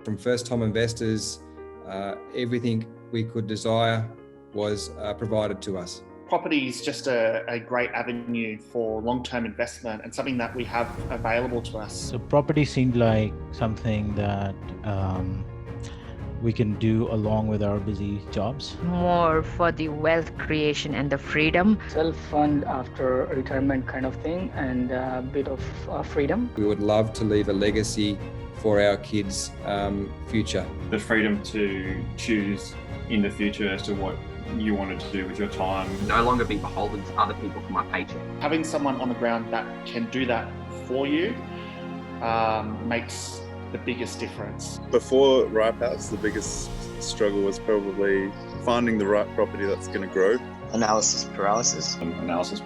From first-time investors, everything we could desire was provided to us. Property is just a great avenue for long-term investment and something that we have available to us. So property seemed like something that we can do along with our busy jobs. More for the wealth creation and the freedom. Self-fund after retirement kind of thing, and a bit of freedom. We would love to leave a legacy for our kids' future. The freedom to choose in the future as to what you wanted to do with your time. No longer be beholden to other people for my paycheck. Having someone on the ground that can do that for you makes the biggest difference. Before Ripehouse, the biggest struggle was probably finding the right property that's going to grow. Analysis paralysis. Analysis.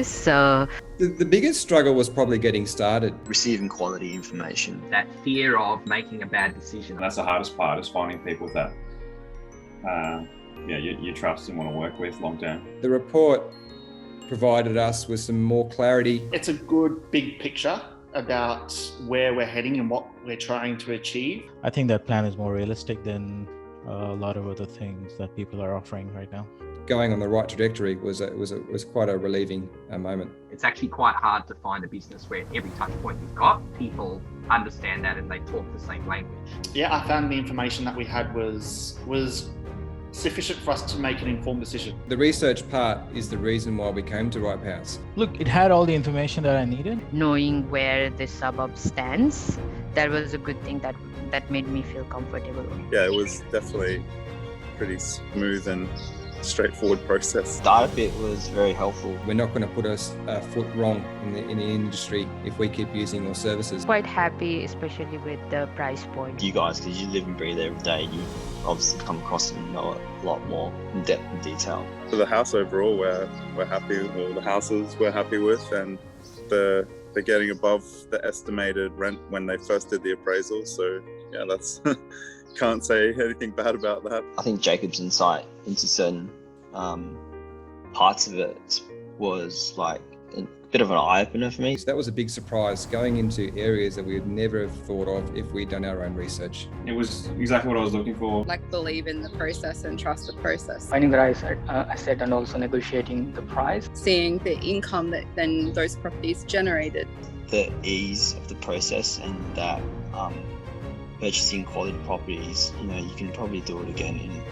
So the biggest struggle was probably getting started. Receiving quality information. That fear of making a bad decision. That's the hardest part, is finding people that you trust and want to work with long term. The report provided us with some more clarity. It's a good big picture about where we're heading and what we're trying to achieve. I think that plan is more realistic than a lot of other things that people are offering right now. Going on the right trajectory was quite a relieving moment. It's actually quite hard to find a business where every touch point you've got, people understand that and they talk the same language. Yeah, I found the information that we had was sufficient for us to make an informed decision. The research part is the reason why we came to Ripehouse. Look, it had all the information that I needed. knowing where the suburb stands, that was a good thing that made me feel comfortable. Yeah, it was definitely pretty smooth and straightforward process. The data bit was very helpful. We're not going to put a foot wrong in the industry if we keep using your services. Quite happy, especially with the price point. You guys, because you live and breathe every day, you obviously come across and know a lot more in depth and detail. For the house overall, we're happy with all the houses we're happy with, and they're getting above the estimated rent when they first did the appraisal. So yeah, that's can't say anything bad about that. I think Jacob's insight into certain parts of it was like a bit of an eye-opener for me. So that was a big surprise, going into areas that we would never have thought of if we'd done our own research. It was exactly what I was looking for. Like, believe in the process and trust the process. Finding the right asset and also negotiating the price. Seeing the income that then those properties generated. The ease of the process, and that purchasing quality properties, you can probably do it again in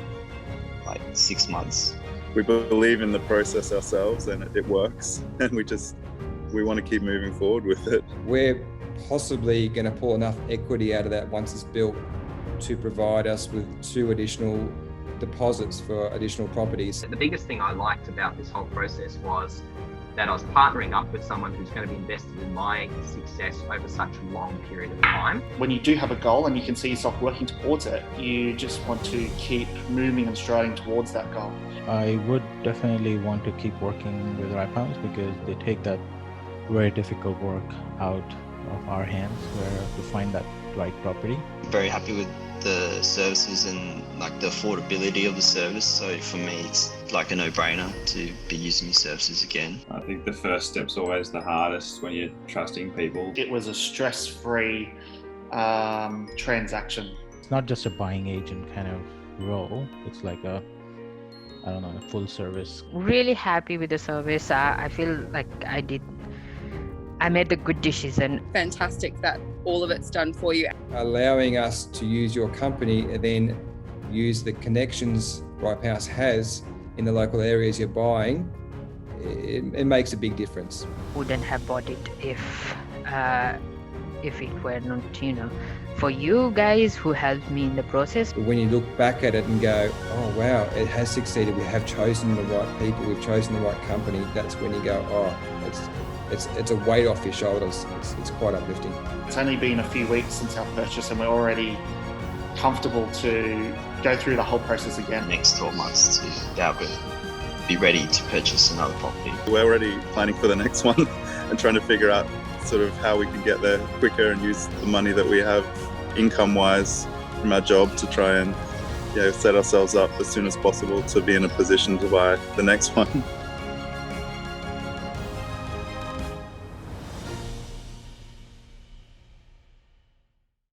like 6 months. We believe in the process ourselves, and it works, and we want to keep moving forward with it. We're possibly going to pull enough equity out of that once it's built to provide us with 2 additional deposits for additional properties. The biggest thing I liked about this whole process was that I was partnering up with someone who's going to be invested in my success over such a long period of time. When you do have a goal and you can see yourself working towards it, you just want to keep moving and striding towards that goal. I would definitely want to keep working with Ripehouse because they take that very difficult work out of our hands, where to find that right property. Very happy with the services and like the affordability of the service. So for me, it's like a no-brainer to be using your services again. I think the first step's always the hardest when you're trusting people. It was a stress-free transaction. It's not just a buying agent kind of role. It's like a full service. Really happy with the service. I feel like I made a good decision. Fantastic that all of it's done for you. Allowing us to use your company and then use the connections Ripehouse has in the local areas you're buying, it makes a big difference. Wouldn't have bought it if it were not, for you guys who helped me in the process. But when you look back at it and go, oh wow, it has succeeded, we have chosen the right people, we've chosen the right company, that's when you go, oh, it's a weight off your shoulders. It's quite uplifting. It's only been a few weeks since our purchase and we're already comfortable to go through the whole process again. Next 12 months to be able to be ready to purchase another property. We're already planning for the next one and trying to figure out sort of how we can get there quicker and use the money that we have income-wise from our job to try and set ourselves up as soon as possible to be in a position to buy the next one.